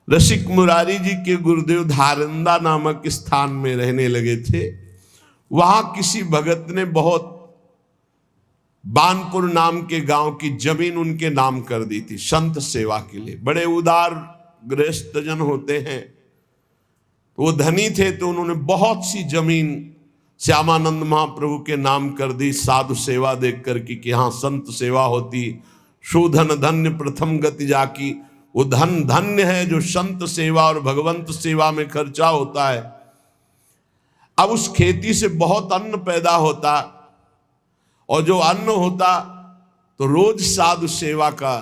रसिक मुरारी जी के गुरुदेव धारंदा नामक स्थान में रहने लगे थे। वहां किसी भगत ने बहुत बानपुर नाम के गांव की जमीन उनके नाम कर दी थी संत सेवा के लिए। बड़े उदार गृहस्थ जन होते हैं, तो वो धनी थे, तो उन्होंने बहुत सी जमीन श्यामानंद महाप्रभु के नाम कर दी साधु सेवा देख कर कि यहाँ संत सेवा होती। शोधन धन्य प्रथम गति जाकी, वो धन धन्य है जो संत सेवा और भगवंत सेवा में खर्चा होता है। अब उस खेती से बहुत अन्न पैदा होता, और जो अन्न होता तो रोज साधु सेवा का,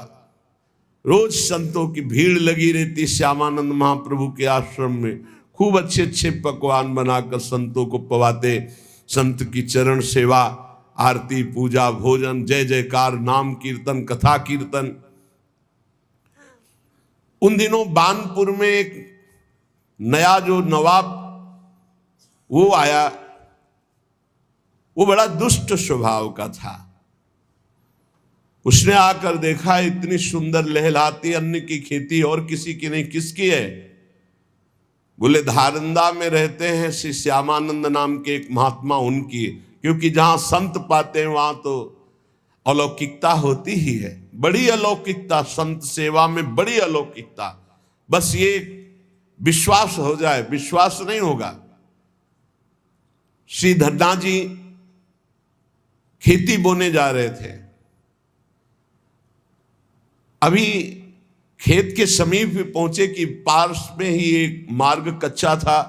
रोज संतों की भीड़ लगी रहती श्यामानंद महाप्रभु के आश्रम में। खूब अच्छे अच्छे पकवान बनाकर संतों को पवाते। संत की चरण सेवा, आरती, पूजा, भोजन, जय जयकार, नाम कीर्तन, कथा कीर्तन। उन दिनों बानपुर में एक नया जो नवाब वो आया, वो बड़ा दुष्ट स्वभाव का था। उसने आकर देखा इतनी सुंदर लहलहाती अन्न की खेती और किसी की नहीं, किसकी है? बोले धारंदा में रहते हैं श्री श्यामानंद नाम के एक महात्मा, उनकी। क्योंकि जहां संत पाते हैं वहां तो अलौकिकता होती ही है, बड़ी अलौकिकता, संत सेवा में बड़ी अलौकिकता। बस ये विश्वास हो जाए, विश्वास नहीं होगा। श्री धन्ना जी खेती बोने जा रहे थे। अभी खेत के समीप पहुंचे कि पार्श में ही एक मार्ग कच्चा था।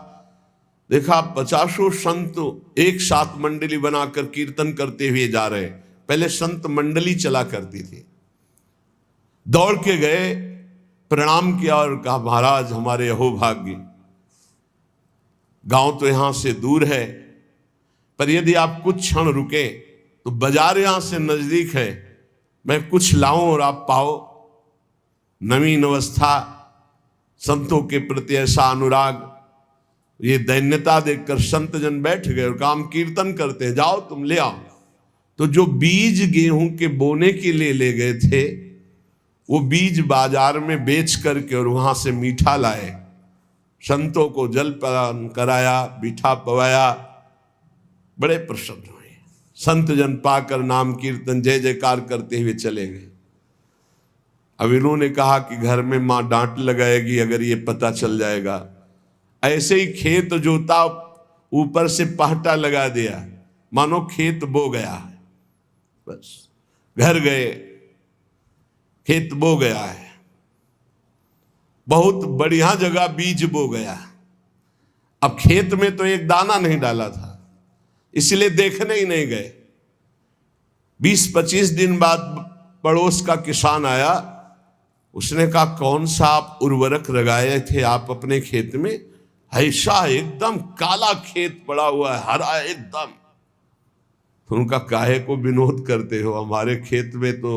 देखा 50 संत एक साथ मंडली बनाकर कीर्तन करते हुए जा रहे। पहले संत मंडली चला करती थी। दौड़ के गए, प्रणाम किया और कहा महाराज हमारे अहोभाग्य, गांव तो यहां से दूर है, पर यदि आप कुछ क्षण रुके तो बाजार यहां से नजदीक है, मैं कुछ लाऊं और आप पाओ। नवीन अवस्था, संतों के प्रति ऐसा अनुराग, ये दैन्यता देखकर संत जन बैठ गए और काम कीर्तन करते हैं, जाओ तुम ले आओ। तो जो बीज गेहूं के बोने के लिए ले गए थे, वो बीज बाजार में बेच करके और वहां से मीठा लाए। संतों को जल पान कराया, मीठा पवाया, बड़े प्रसन्न हुए। संत जन पाकर नाम कीर्तन जय जयकार करते हुए चले गए। अब इन्होंने कहा कि घर में मां डांट लगाएगी अगर ये पता चल जाएगा। ऐसे ही खेत जोता, ऊपर से पहटा लगा दिया, मानो खेत बो गया है। बस घर गए, खेत बो गया है, बहुत बढ़िया जगह बीज बो गया। अब खेत में तो एक दाना नहीं डाला था, इसलिए देखने ही नहीं गए। 20-25 दिन बाद पड़ोस का किसान आया। उसने कहा कौन सा आप उर्वरक लगाए थे आप अपने खेत में? ऐसा एकदम काला खेत पड़ा हुआ है, हरा एकदम। तो उनका काहे को विनोद करते हो, हमारे खेत में तो।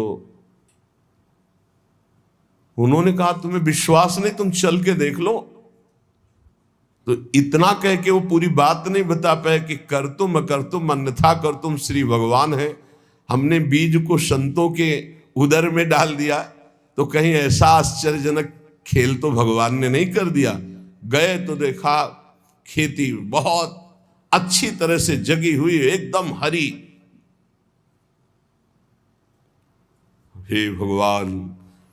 उन्होंने कहा तुम्हें विश्वास नहीं, तुम चल के देख लो। तो इतना कह के वो पूरी बात नहीं बता पाए कि कर तुम अकर तुम अन्यथा कर तुम श्री भगवान है। हमने बीज को संतों के उदर में डाल दिया, तो कहीं ऐसा आश्चर्यजनक खेल तो भगवान ने नहीं कर दिया। गए तो देखा खेती बहुत अच्छी तरह से जगी हुई, एकदम हरी। हे भगवान,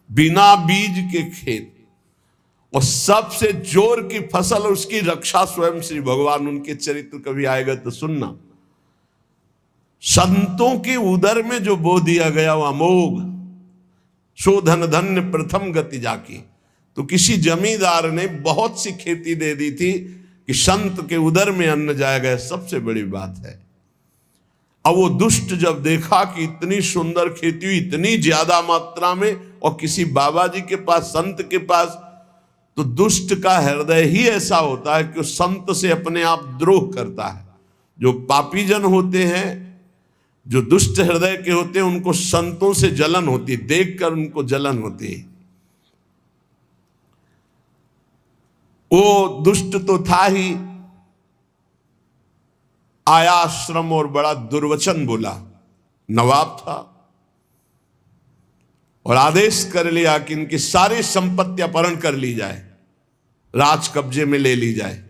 बिना बीज के खेत और सबसे जोर की फसल, उसकी रक्षा स्वयं श्री भगवान। उनके चरित्र कभी आएगा तो सुनना। संतों के उदर में जो बो दिया गया वो अमोघ, शोधन धन्य प्रथम गति जाकी। तो किसी जमींदार ने बहुत सी खेती दे दी थी कि संत के उदर में अन्न जाएगा, सबसे बड़ी बात है। अब वो दुष्ट जब देखा कि इतनी सुंदर खेती हुई, इतनी ज्यादा मात्रा में, और किसी बाबा जी के पास, संत के पास, तो दुष्ट का हृदय ही ऐसा होता है कि वो संत से अपने आप द्रोह करता है। जो पापी जन होते हैं, जो दुष्ट हृदय के होते हैं, उनको संतों से जलन होती, देखकर उनको जलन होती है। वो दुष्ट तो था ही, आया आश्रम और बड़ा दुर्वचन बोला। नवाब था और आदेश कर लिया कि इनकी सारी संपत्ति अपहरण कर ली जाए। राज कब्जे में ले ली जाए।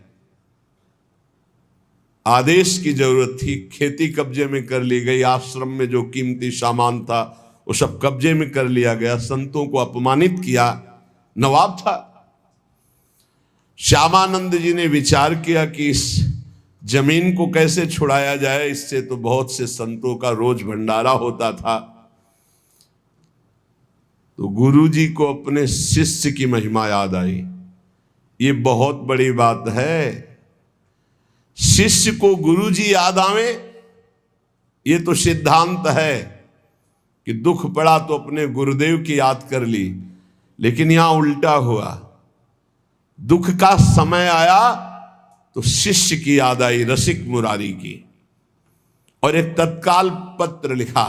आदेश की जरूरत थी, खेती कब्जे में कर ली गई, आश्रम में जो कीमती सामान था वो सब कब्जे में कर लिया गया, संतों को अपमानित किया। नवाब था। श्यामानंद जी ने विचार किया कि इस जमीन को कैसे छुड़ाया जाए, इससे तो बहुत से संतों का रोज भंडारा होता था। तो गुरु जी को अपने शिष्य की महिमा याद आई। ये बहुत बड़ी बात है, शिष्य को गुरु जी याद आवे। ये तो सिद्धांत है कि दुख पड़ा तो अपने गुरुदेव की याद कर ली, लेकिन यहां उल्टा हुआ। दुख का समय आया तो शिष्य की याद आई, रसिक मुरारी की, और एक तत्काल पत्र लिखा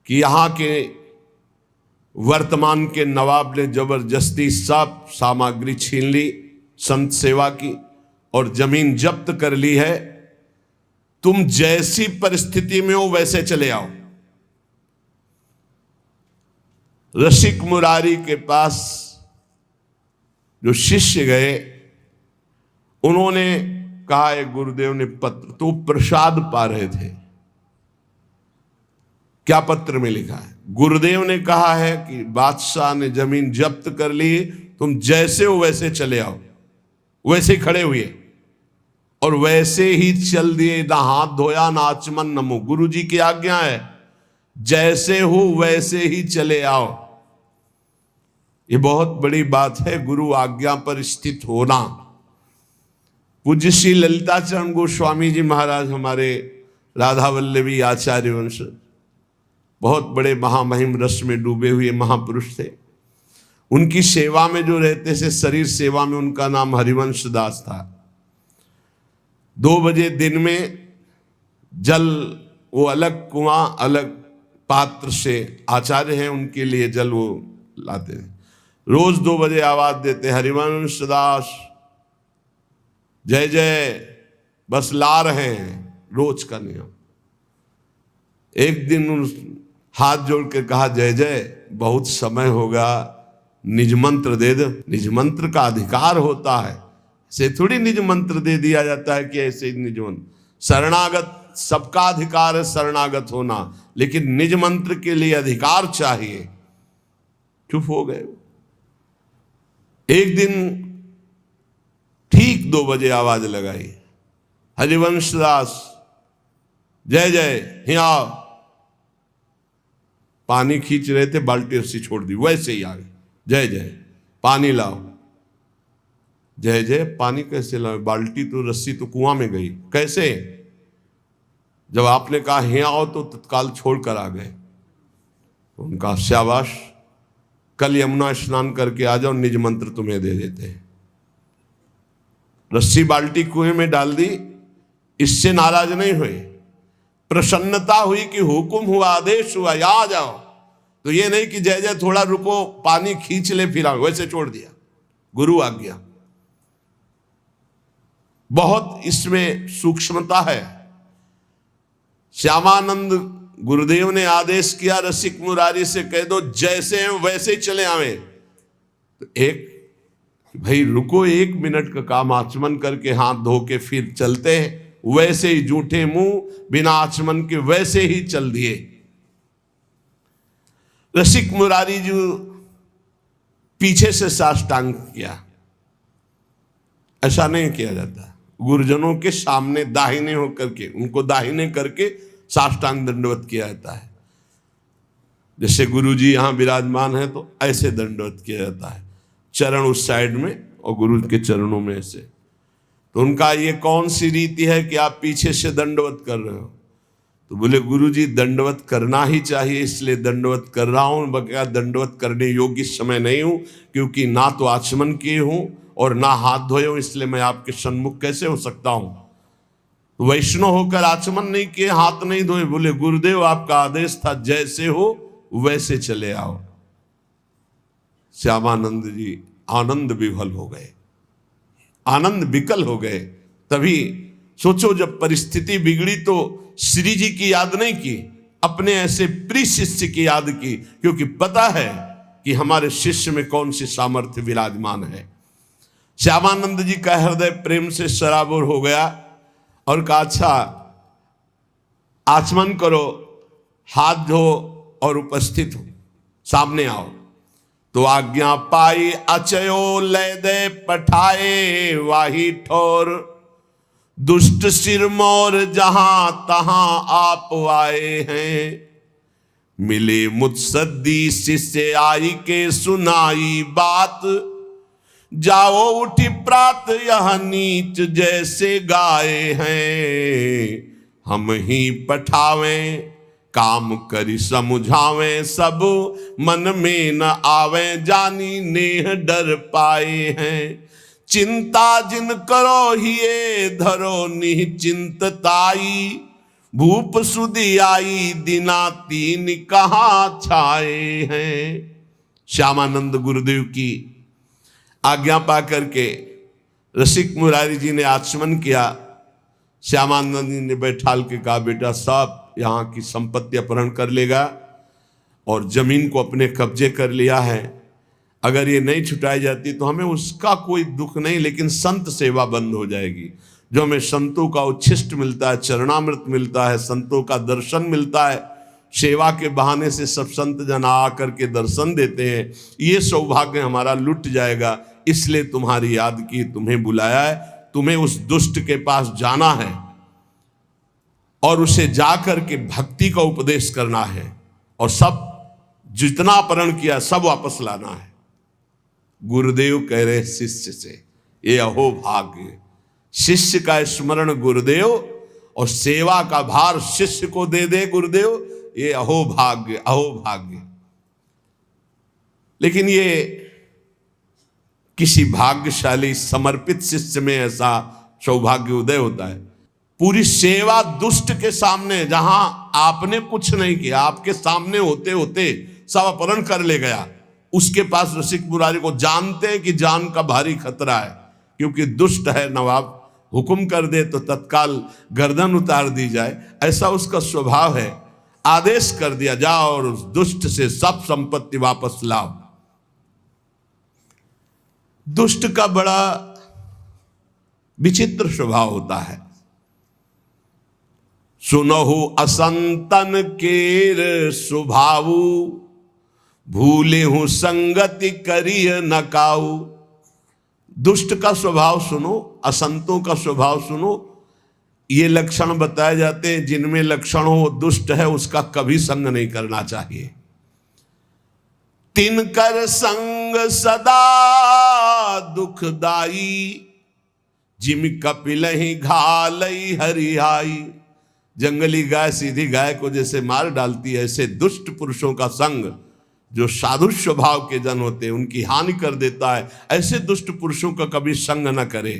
कि यहां के वर्तमान के नवाब ने जबरदस्ती सब सामग्री छीन ली संत सेवा की और जमीन जब्त कर ली है। तुम जैसी परिस्थिति में हो वैसे चले आओ। रसिक मुरारी के पास जो शिष्य गए, उन्होंने कहा, एक गुरुदेव ने पत्र, तो प्रसाद पा रहे थे। क्या पत्र में लिखा है? गुरुदेव ने कहा है कि बादशाह ने जमीन जब्त कर ली, तुम जैसे हो वैसे चले आओ। वैसे खड़े हुए और वैसे ही चल दिए, ना हाथ धोया ना आचमन न मुंह। गुरु जी की आज्ञा है, जैसे हो वैसे ही चले आओ। ये बहुत बड़ी बात है, गुरु आज्ञा पर स्थित होना। पूज्य श्री ललिताचरण गोस्वामी जी महाराज हमारे राधा वल्लभी आचार्य वंश, बहुत बड़े महामहिम रस में डूबे हुए महापुरुष थे। उनकी सेवा में जो रहते थे, शरीर सेवा में, उनका नाम हरिवंश दास था। 2 बजे दिन में जल, वो अलग कुआं अलग पात्र से, आचार्य हैं उनके लिए जल वो लाते हैं। रोज 2 बजे आवाज देते, हरिवंश दास जय जय, बस ला रहे हैं, रोज का नियम। एक दिन हाथ जोड़ के कहा, जय जय बहुत समय होगा, निज मंत्र दे दो। निज मंत्र का अधिकार होता है, ऐसे थोड़ी निज मंत्र दे दिया जाता है कि ऐसे ही निज मंत्र। शरणागत सबका अधिकार है शरणागत होना, लेकिन निज मंत्र के लिए अधिकार चाहिए। चुप हो गए। एक दिन ठीक 2 बजे आवाज लगाई, हरिवंश दास जय जय, यहाँ पानी खींच रहे थे, बाल्टी रस्सी छोड़ दी, वैसे ही आ गए, जय जय पानी लाओ। जय जय पानी कैसे लाओ? बाल्टी तो रस्सी तो कुआं में गई, कैसे? जब आपने कहा यहाँ आओ तो तत्काल छोड़कर आ गए। उनका शाबाश, कल यमुना स्नान करके आ जाओ, निज मंत्र तुम्हें दे देते हैं। रस्सी बाल्टी कुएं में डाल दी, इससे नाराज नहीं हुए, प्रसन्नता हुई कि हुक्म हुआ, आदेश हुआ, या आ जाओ। तो ये नहीं कि जय जय थोड़ा रुको, पानी खींच ले फिर आओ, वैसे छोड़ दिया। गुरु आज्ञा, बहुत इसमें सूक्ष्मता है। श्यामानंद गुरुदेव ने आदेश किया, रसिक मुरारी से कह दो जैसे हैं वैसे ही चले आवे। तो एक भाई रुको, 1 मिनट का काम, आचमन करके हाथ धो के फिर चलते हैं, वैसे ही जूठे मुंह बिना आचमन के वैसे ही चल दिए। रसिक मुरारी जी पीछे से साष्टांग किया, ऐसा नहीं किया जाता। गुरुजनों के सामने दाहिने होकर के, उनको दाहिने करके साष्टांग दंडवत किया जाता है। जैसे गुरु जी यहाँ विराजमान है तो ऐसे दंडवत किया जाता है, चरण उस साइड में और गुरु के चरणों में ऐसे। तो उनका ये कौन सी रीति है कि आप पीछे से दंडवत कर रहे हो? तो बोले गुरुजी दंडवत करना ही चाहिए, इसलिए दंडवत कर रहा हूं। बगैर दंडवत करने योग्य समय नहीं हूं, क्योंकि ना तो आचमन किए हूं और ना हाथ धोए हूं, इसलिए मैं आपके सन्मुख कैसे हो सकता हूं। तो वैष्णव होकर आचमन नहीं किए, हाथ नहीं धोए, बोले गुरुदेव आपका आदेश था जैसे हो वैसे चले आओ। श्यामानंद जी आनंद विभल हो गए, आनंद विकल हो गए। तभी सोचो, जब परिस्थिति बिगड़ी तो श्री जी की याद नहीं की, अपने ऐसे प्रिय शिष्य की याद की, क्योंकि पता है कि हमारे शिष्य में कौन सी सामर्थ्य विराजमान है। श्यामानंद जी का हृदय प्रेम से सराबोर हो गया और कहा, अच्छा आचमन करो, हाथ धो और उपस्थित हो, सामने आओ। तो आज्ञा पाई अचयो लय दे पठाए, वाही ठोर दुष्ट सिरमौर जहां तहां आप आए हैं। मिले मुत्सद्दी शिष्य आई के सुनाई बात, जाओ उठी प्रात यह नीच जैसे गाए हैं। हम ही पठावें काम करी समझावें, सब मन में न आवे जानी नेह डर पाए हैं। चिंता जिन करो हिये धरो निश्चिंतताई, भूप सुधी आई दिना तीन कहाँ छाए हैं। श्यामानंद गुरुदेव की आज्ञा पा करके रसिक मुरारी जी ने आचमन किया। श्यामानंद जी ने बैठाल के कहा, बेटा सब यहाँ की संपत्ति अपहरण कर लेगा और जमीन को अपने कब्जे कर लिया है, अगर ये नहीं छुटाई जाती तो हमें उसका कोई दुख नहीं, लेकिन संत सेवा बंद हो जाएगी। जो हमें संतों का उच्छिष्ट मिलता है, चरणामृत मिलता है, संतों का दर्शन मिलता है, सेवा के बहाने से सब संत जन आकर के दर्शन देते हैं, ये सौभाग्य हमारा लुट जाएगा। इसलिए तुम्हारी याद की, तुम्हें बुलाया है, तुम्हें उस दुष्ट के पास जाना है और उसे जाकर के भक्ति का उपदेश करना है और सब जितना अपहरण किया सब वापस लाना है। गुरुदेव कह रहे शिष्य से, ये अहो भाग्य, शिष्य का स्मरण गुरुदेव और सेवा का भार शिष्य को दे दे गुरुदेव, ये अहो भाग्य, अहो भाग्य। लेकिन ये किसी भाग्यशाली समर्पित शिष्य में ऐसा सौभाग्य उदय होता है। पूरी सेवा दुष्ट के सामने, जहां आपने कुछ नहीं किया, आपके सामने होते होते सब अपहरण कर ले गया, उसके पास रसिक मुरारी को जानते हैं कि जान का भारी खतरा है, क्योंकि दुष्ट है नवाब, हुक्म कर दे तो तत्काल गर्दन उतार दी जाए, ऐसा उसका स्वभाव है। आदेश कर दिया, जाओ और उस दुष्ट से सब संपत्ति वापस लाओ। दुष्ट का बड़ा विचित्र स्वभाव होता है। सुनहु असंतन केर स्वभावु, भूले हूं संगति करिय नकाऊ। दुष्ट का स्वभाव सुनो, असंतों का स्वभाव सुनो। ये लक्षण बताए जाते हैं, जिनमें लक्षण हो दुष्ट है उसका कभी संग नहीं करना चाहिए। तिनकर संग सदा दुखदाई, जिम कपिल ही घालई हरियाई। जंगली गाय सीधी गाय को जैसे मार डालती है, ऐसे दुष्ट पुरुषों का संग जो साधु स्वभाव के जन होते हैं उनकी हानि कर देता है। ऐसे दुष्ट पुरुषों का कभी संग न करे।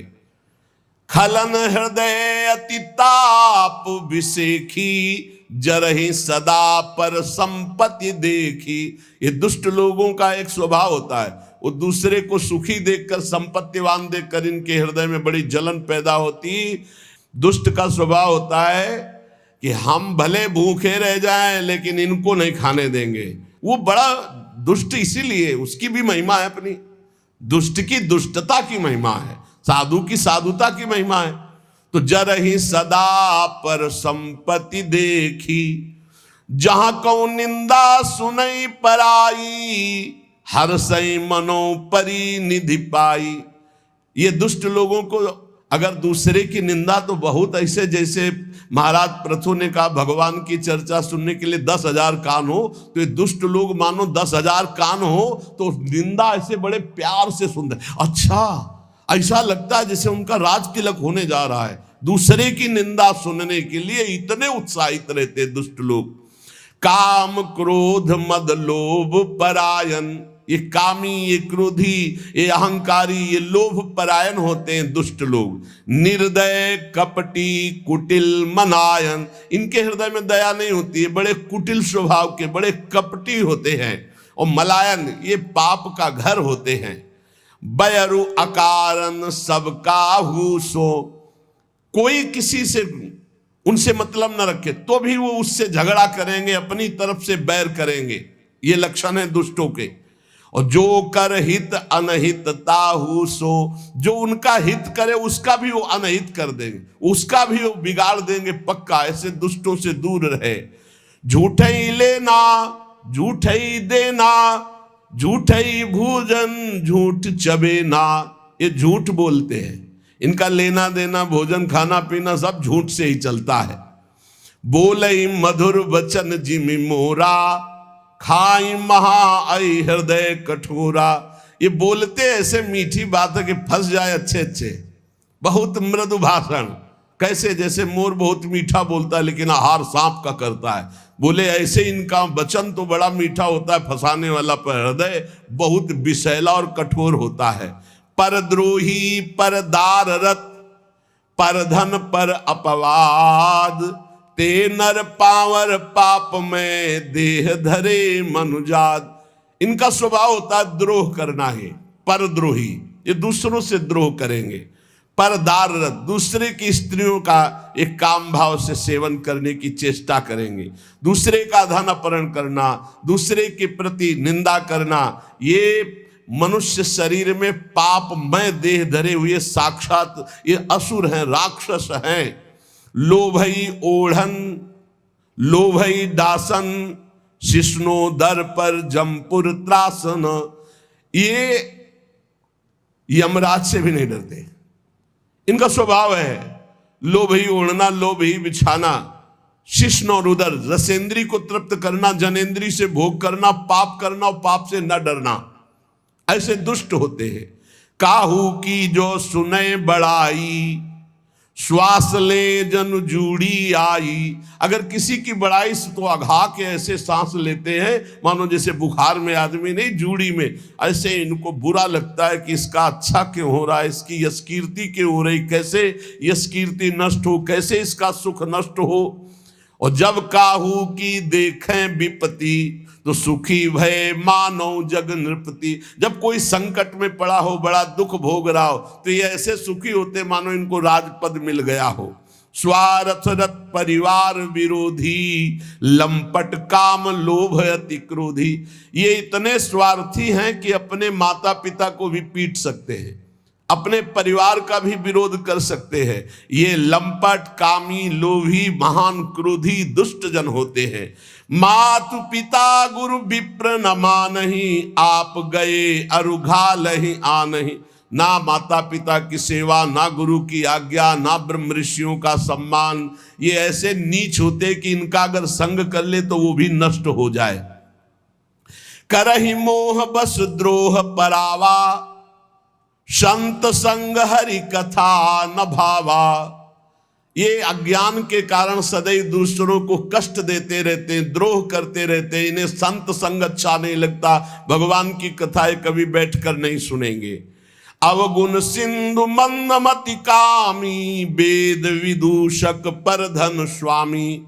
खलन हृदय अति ताप विसेखी, जरहि सदा पर संपत्ति देखी। ये दुष्ट लोगों का एक स्वभाव होता है, वो दूसरे को सुखी देखकर, संपत्तिवान देखकर इनके हृदय में बड़ी जलन पैदा होती। दुष्ट का स्वभाव होता है कि हम भले भूखे रह जाएं लेकिन इनको नहीं खाने देंगे। वो बड़ा दुष्ट इसीलिए, उसकी भी महिमा है अपनी, दुष्ट की दुष्टता की महिमा है, साधु की साधुता की महिमा है। तो जरहि सदा पर संपत्ति देखी, जहां कौ निंदा सुनई पराई, हर सई मनो परी निधि पाई। ये दुष्ट लोगों को अगर दूसरे की निंदा, तो बहुत ऐसे, जैसे महाराज प्रथु ने कहा भगवान की चर्चा सुनने के लिए 10,000 कान हो, तो ये दुष्ट लोग मानो 10,000 कान हो तो निंदा ऐसे बड़े प्यार से सुन रहे, अच्छा ऐसा लगता है जैसे उनका राज तिलक होने जा रहा है। दूसरे की निंदा सुनने के लिए इतने उत्साहित रहते दुष्ट लोग। काम क्रोध मद लोभ परायण, ये कामी, ये क्रोधी, ये अहंकारी, ये लोभ परायण होते हैं दुष्ट लोग। निर्दय कपटी कुटिल मनायन, इनके हृदय में दया नहीं होती है, बड़े कुटिल स्वभाव के, बड़े कपटी होते हैं। और मलायन, ये पाप का घर होते हैं। बयरु अकारण सबका हुसो, कोई किसी से उनसे मतलब न रखे तो भी वो उससे झगड़ा करेंगे, अपनी तरफ से बैर करेंगे। ये लक्षण है दुष्टों के। और जो कर हित अनहित ताहू सो, जो उनका हित करे उसका भी वो अनहित कर देंगे, उसका भी वो बिगाड़ देंगे पक्का। ऐसे दुष्टों से दूर रहे। झूठे ही लेना झूठे ही देना, झूठे ही भोजन झूठ चबेना। ये झूठ बोलते हैं, इनका लेना देना भोजन खाना पीना सब झूठ से ही चलता है। बोले मधुर वचन जिमि मोरा, खाई महा आई हृदय कठोरा। ये बोलते ऐसे मीठी बात है कि फंस जाए अच्छे अच्छे। बहुत मृदु भाषण, कैसे जैसे मोर बहुत मीठा बोलता है लेकिन आहार सांप का करता है। बोले ऐसे इनका वचन तो बड़ा मीठा होता है फंसाने वाला, पर हृदय बहुत विषैला और कठोर होता है। परद्रोही पर दाररत, पर धन पर अपवाद, ते नर पावर पाप में देह धरे मनुजात। इनका स्वभाव होता है द्रोह करना है। परद्रोही, ये दूसरों से द्रोह करेंगे। परदाररत, दूसरे की स्त्रियों का एक काम भाव से सेवन करने की चेष्टा करेंगे। दूसरे का धन अपहरण करना, दूसरे के प्रति निंदा करना, ये मनुष्य शरीर में पापमय देह धरे हुए साक्षात ये असुर हैं, राक्षस हैं। लोभई ओढ़न लोभई दासन, शिष्णो दर पर जमपुर त्रासन। ये यमराज से भी नहीं डरते, इनका स्वभाव है लोभई ओढ़ना, लोभई बिछाना, शिष्ण और उदर, रसेंद्री को तृप्त करना, जनेंद्री से भोग करना, पाप करना और पाप से न डरना। ऐसे दुष्ट होते हैं। काहू की जो सुने बड़ाई, श्वास ले जन जूड़ी आई। अगर किसी की बड़ाई से तो अघा के ऐसे सांस लेते हैं मानो जैसे बुखार में आदमी नहीं, जूड़ी में। ऐसे इनको बुरा लगता है कि इसका अच्छा क्यों हो रहा है, इसकी यशकीर्ति क्यों हो रही, कैसे यशकीर्ति नष्ट हो, कैसे इसका सुख नष्ट हो। और जब काहू की देखें विपत्ति, तो सुखी भय मानो जग नृपति। जब कोई संकट में पड़ा हो, बड़ा दुख भोग रहा हो, तो ये ऐसे सुखी होते मानो इनको राजपद मिल गया हो। स्वार्थ रत परिवार विरोधी, लंपट काम लोभ अति क्रोधी। ये इतने स्वार्थी हैं कि अपने माता पिता को भी पीट सकते हैं, अपने परिवार का भी विरोध कर सकते हैं। ये लंपट कामी लोभी महान क्रोधी दुष्ट जन होते हैं। मातु पिता गुरु विप्र न मानहि, आप गए अरुघा लहि आनहि। ना माता पिता की सेवा, ना गुरु की आज्ञा, ना ब्रह्म ऋषियों का सम्मान। ये ऐसे नीच होते कि इनका अगर संग कर ले तो वो भी नष्ट हो जाए। करहि मोह बस द्रोह परावा, संत संग हरि कथा न भावा। ये अज्ञान के कारण सदैव दूसरों को कष्ट देते रहते हैं, द्रोह करते रहते हैं। इन्हें संत संग अच्छा नहीं लगता, भगवान की कथाएं कभी बैठकर नहीं सुनेंगे। अवगुण सिंधु मंदमति कामी, वेद विदूषक पर धन स्वामी।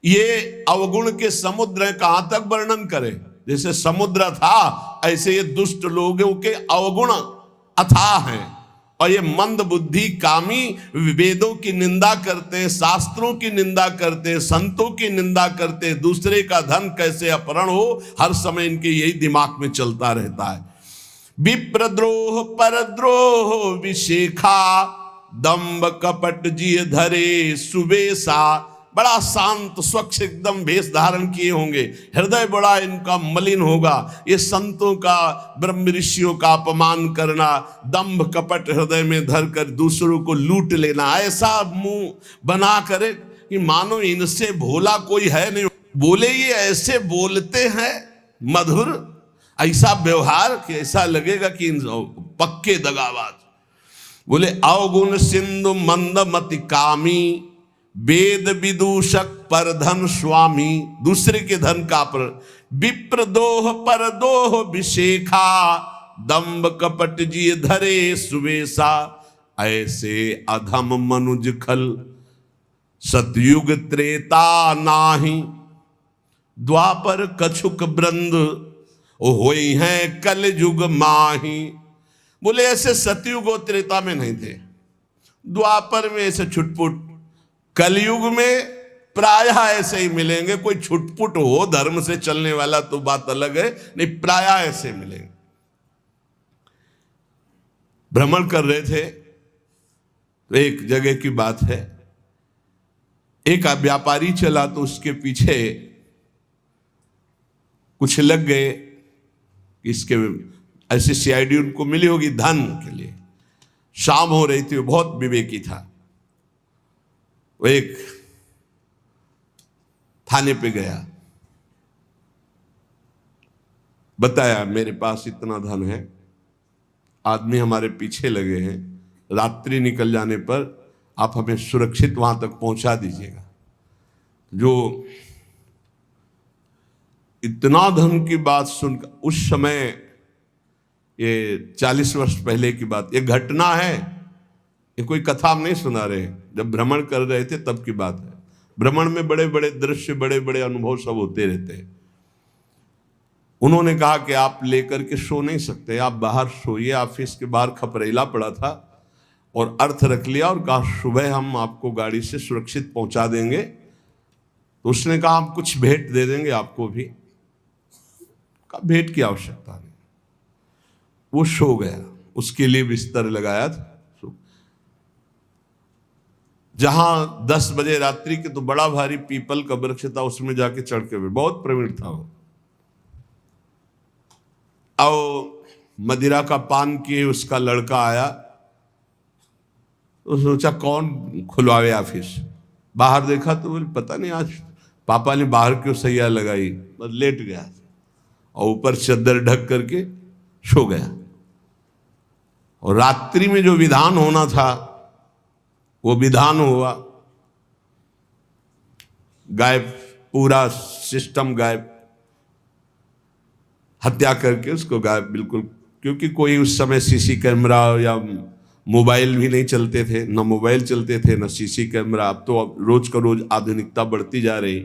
ये अवगुण के समुद्र है, कहां तक वर्णन करें। जैसे समुद्र था ऐसे ये दुष्ट लोगों के अवगुण अथाह हैं। और ये मंद बुद्धि कामी वेदों की निंदा करते हैं, शास्त्रों की निंदा करते हैं, संतों की निंदा करते हैं। दूसरे का धन कैसे अपहरण हो, हर समय इनके यही दिमाग में चलता रहता है। विप्रद्रोह परद्रोह विशेखा, दंभ कपट जिय धरे सुबेसा। बड़ा शांत स्वच्छ एकदम वेश धारण किए होंगे, हृदय बड़ा इनका मलिन होगा। ये संतों का ब्रह्म ऋषियों का अपमान करना, दंभ कपट हृदय में धर कर दूसरों को लूट लेना, ऐसा मुंह बना करे कि मानो इनसे भोला कोई है नहीं। बोले ये ऐसे बोलते हैं मधुर, ऐसा व्यवहार कि ऐसा लगेगा कि पक्के दगाबाज। बोले अवगुण सिंधु मंदमति कामी, वेद विदूषक पर धन स्वामी। दूसरे के धन का पर विप्रदोह पर दोह विशेखा, दंभ कपट जी धरे सुवेशा। ऐसे अधम मनुज खल, सतयुग त्रेता नाही, द्वापर कछुक ब्रंद होई हैं कल युग माही। बोले ऐसे सतयुग और त्रेता में नहीं थे, द्वापर में ऐसे छुटपुट, कलयुग में प्रायः ऐसे ही मिलेंगे। कोई छुटपुट हो धर्म से चलने वाला तो बात अलग है, नहीं प्रायः ऐसे मिलेंगे। भ्रमण कर रहे थे तो एक जगह की बात है, एक व्यापारी चला तो उसके पीछे कुछ लग गए, इसके ऐसी सीआईडी उनको मिली होगी धन के लिए। शाम हो रही थी, वो बहुत विवेकी था। वो एक थाने पे गया, बताया मेरे पास इतना धन है, आदमी हमारे पीछे लगे हैं, रात्रि निकल जाने पर आप हमें सुरक्षित वहां तक पहुंचा दीजिएगा। जो इतना धन की बात सुनकर, उस समय ये 40 वर्ष पहले की बात, ये घटना है, ये कोई कथा हम नहीं सुना रहे, जब भ्रमण कर रहे थे तब की बात है। भ्रमण में बड़े बड़े दृश्य, बड़े बड़े अनुभव सब होते रहते हैं। उन्होंने कहा कि आप लेकर के सो नहीं सकते, आप बाहर सोइए। ऑफिस के बाहर खपरेला पड़ा था और अर्थ रख लिया और कहा सुबह हम आपको गाड़ी से सुरक्षित पहुंचा देंगे। तो उसने कहा हम कुछ भेंट दे देंगे आपको भी। कहा भेंट की आवश्यकता नहीं। वो सो गया, उसके लिए बिस्तर लगाया था। जहां 10 बजे रात्रि के तो बड़ा भारी पीपल का वृक्ष था, उसमें जाके चढ़ के, बहुत प्रवीण था वो। और मदिरा का पान किए उसका लड़का आया तो सोचा कौन खुलवावे ऑफिस। बाहर देखा तो बोले पता नहीं आज पापा ने बाहर क्यों सैया लगाई, बस लेट गया और ऊपर चद्दर ढक करके सो गया। और रात्रि में जो विधान होना था वो विधान हुआ, गायब, पूरा सिस्टम गायब, हत्या करके उसको गायब बिल्कुल। क्योंकि कोई उस समय सीसी कैमरा या मोबाइल भी नहीं चलते थे, न मोबाइल चलते थे न सीसी कैमरा। अब तो रोज का रोज आधुनिकता बढ़ती जा रही।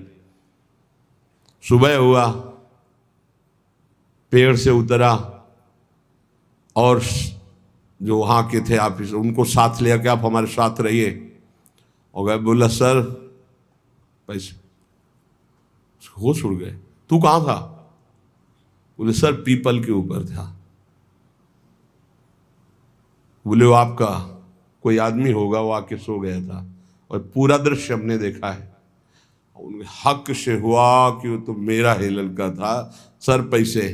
सुबह हुआ, पेड़ से उतरा और जो वहाँ के थे ऑफिस, उनको साथ लिया कि आप हमारे साथ रहिए। और गए, बोला सर पैसे, होश उड़ गए। तू कहाँ था? बोले सर पीपल के ऊपर था। बोले वो आपका कोई आदमी होगा, वो आके सो गया था। और पूरा दृश्य हमने देखा है। उनके हक से हुआ कि वो तो मेरा ही लड़का था। सर पैसे,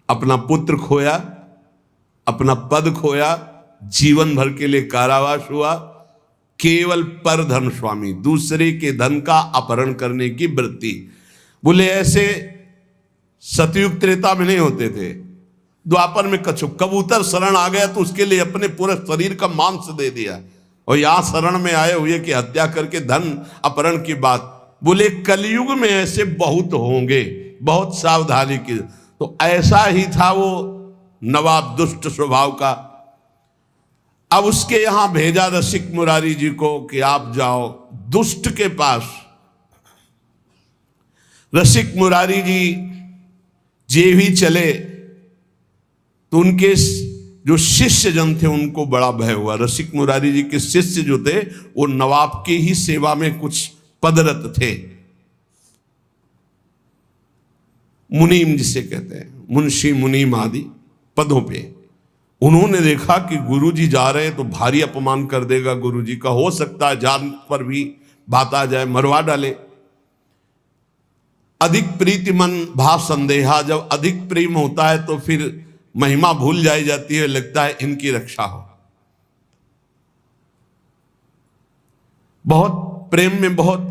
अपना पुत्र खोया, अपना पद खोया, जीवन भर के लिए कारावास हुआ, केवल पर धन स्वामी, दूसरे के धन का अपहरण करने की वृत्ति। बोले ऐसे सतयुग त्रेता में नहीं होते थे, द्वापर में कबूतर शरण आ गया तो उसके लिए अपने पूरे शरीर का मांस दे दिया। और यहां शरण में आए हुए कि हत्या करके धन अपहरण की बात। बोले कलयुग में ऐसे बहुत होंगे, बहुत सावधानी की। तो ऐसा ही था वो नवाब दुष्ट स्वभाव का। अब उसके यहां भेजा रसिक मुरारी जी को कि आप जाओ दुष्ट के पास। रसिक मुरारी जी जे भी चले तो उनके जो शिष्य जन थे उनको बड़ा भय हुआ। रसिक मुरारी जी के शिष्य जो थे वो नवाब की ही सेवा में कुछ पदरत थे, मुनीम जिसे कहते हैं, मुंशी मुनीम आदि पदों पे। उन्होंने देखा कि गुरुजी जा रहे हैं तो भारी अपमान कर देगा गुरुजी का, हो सकता है जान पर भी बात आ जाए, मरवा डाले। अधिक प्रीति मन भाव संदेहा, जब अधिक प्रेम होता है तो फिर महिमा भूल जाई जाती है, लगता है इनकी रक्षा हो। बहुत प्रेम में बहुत